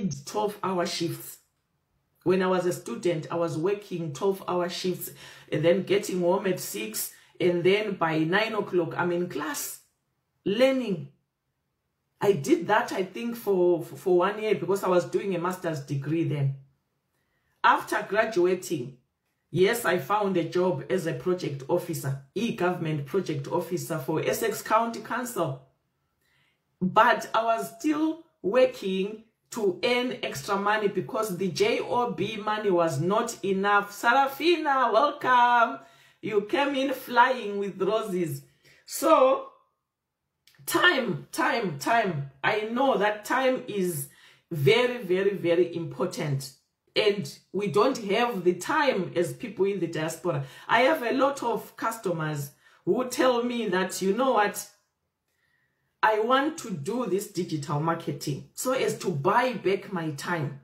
did 12-hour shifts. When I was a student, I was working 12-hour shifts and then getting home at 6. And then by 9 o'clock, I'm in class learning. I did that, I think, for 1 year because I was doing a master's degree then. After graduating, yes, I found a job as a project officer, e-government project officer for Essex County Council. But I was still working to earn extra money because the JOB money was not enough. Sarafina, welcome. You came in flying with roses. So, time. I know that time is very, very, very important. And we don't have the time as people in the diaspora. I have a lot of customers who tell me that, you know what, I want to do this digital marketing so as to buy back my time.